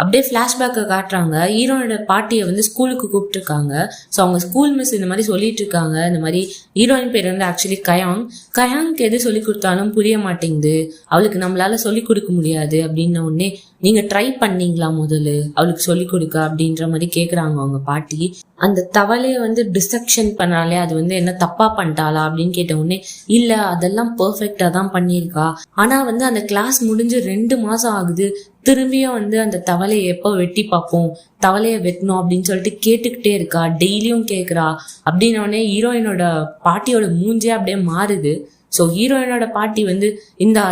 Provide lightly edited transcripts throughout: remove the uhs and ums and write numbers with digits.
அப்படியே ஃப்ளாஷ்பேக்கை காட்டுறாங்க. ஹீரோனோட பாட்டியை வந்து ஸ்கூலுக்கு கூப்பிட்டுருக்காங்க. ஸோ அவங்க ஸ்கூல் மிஸ் இந்த மாதிரி சொல்லிட்டு இருக்காங்க. இந்த மாதிரி ஹீரோயின் பேர் வந்து ஆக்சுவலி கயாங்க்கு எது சொல்லி கொடுத்தாலும் புரிய மாட்டேங்குது, அவளுக்கு நம்மளால சொல்லி கொடுக்க முடியாது அப்படின்ன உடனே, நீங்க ட்ரை பண்ணீங்களா முதல்ல அவளுக்கு சொல்லி கொடுக்க அப்படின்ற மாதிரி கேக்குறாங்க அவங்க பாட்டி. அந்த தவளைய வந்து டிஸ்ட்ரக்ஷன் பண்ணாலே அது வந்து என்ன தப்பா பண்ணிட்டாளா அப்படின்னு கேட்ட உடனே, இல்ல அதெல்லாம் பெர்ஃபெக்டா தான் பண்ணியிருக்கா, ஆனா வந்து அந்த கிளாஸ் முடிஞ்சு 2 மாசம் ஆகுது, திரும்பியும் வந்து அந்த தவளையை எப்போ வெட்டி பார்ப்போம், தவளைய வெட்டணும் அப்படின்னு சொல்லிட்டு கேட்டுக்கிட்டே இருக்கா, டெய்லியும் கேட்குறா அப்படின்னோடனே ஹீரோயினோட பாட்டியோட மூஞ்சே அப்படியே மாறுது. ஸோ ஹீரோயினோட பாட்டி வந்து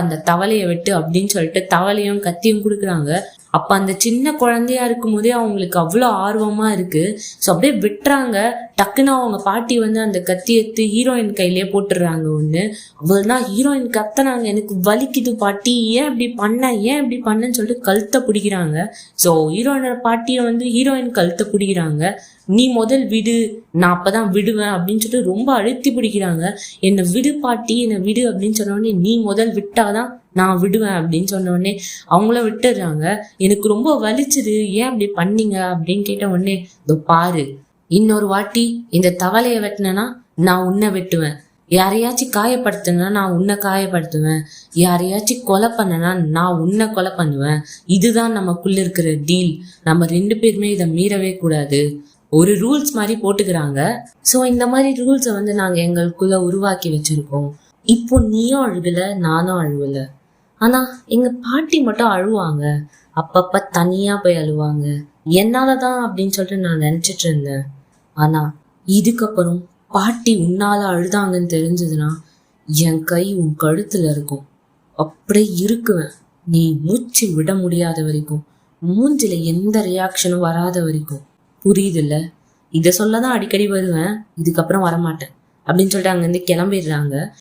அந்த தவளையை வெட்டு அப்படின்னு சொல்லிட்டு தவளையும் கத்தியும் கொடுக்குறாங்க. அப்ப அந்த சின்ன குழந்தையா இருக்கும் போதே அவங்களுக்கு அவ்வளோ ஆர்வமா இருக்கு. ஸோ அப்படியே விட்டுறாங்க. டக்குன்னு அவங்க பாட்டி வந்து அந்த கத்தி எடுத்து ஹீரோயின் கையிலேயே போட்டுடுறாங்க ஒண்ணு. அவள்தான் ஹீரோயின் கத்துனாங்க, எனக்கு வலிக்குது பாட்டி, ஏன் இப்படி பண்ணன்னு சொல்லிட்டு கழுத்தை பிடிக்கிறாங்க. ஸோ ஹீரோயினோட பாட்டியை வந்து ஹீரோயின் கழுத்தை பிடிக்கிறாங்க. நீ முதல் விடு, நான் அப்பதான் விடுவேன் அப்படின்னு சொல்லிட்டு ரொம்ப அழுத்தி பிடிக்கிறாங்க. என்னை விடு பாட்டி, என்னை விடு அப்படின்னு சொன்ன உடனே, நீ முதல் விட்டாதான் நான் விடுவேன் அப்படின்னு சொன்ன உடனே அவங்கள விட்டுடுறாங்க. எனக்கு ரொம்ப வலிச்சுது, ஏன் அப்படி பண்ணீங்க அப்படின்னு கேட்ட உடனே, இதோ பாரு, இன்னொரு வாட்டி இந்த தவளைய வெட்டினா நான் உன்னை வெட்டுவேன், யாரையாச்சும் காயப்படுத்தினா நான் உன்னை காயப்படுத்துவேன், யாரையாச்சும் கொலை பண்ணனா நான் உன்னை கொலை பண்ணுவேன், இதுதான் நமக்குள்ள இருக்கிற டீல், நம்ம 2 பேருமே இதை மீறவே கூடாது, ஒரு ரூல்ஸ் மாதிரி போட்டுக்கிறாங்க. ஸோ இந்த மாதிரி ரூல்ஸை வந்து நாங்கள் எங்களுக்குள்ள உருவாக்கி வச்சிருக்கோம். இப்போ நீயும் அழுகல, நானும் அழுவல, ஆனா எங்க பாட்டி மட்டும் அழுவாங்க, அப்பப்ப தனியா போய் அழுவாங்க, என்னாலதான் அப்படின்னு சொல்லிட்டு நான் நினைச்சிட்டு இருந்தேன். ஆனா இதுக்கப்புறம் பாட்டி உன்னால அழுதாங்கன்னு தெரிஞ்சதுன்னா என் கை உன் கழுத்துல இருக்கும், அப்படியே இருக்குவேன், நீ மூச்சு விட முடியாத வரைக்கும், மூஞ்சில எந்த ரியாக்ஷனும் வராத வரைக்கும். புரியுதுல்ல? இதை சொல்லதான் அடிக்கடி வருவேன், இதுக்கப்புறம் வரமாட்டேன் அப்படின்னு சொல்லிட்டு அங்கிருந்து கிளம்பிடுறாங்க.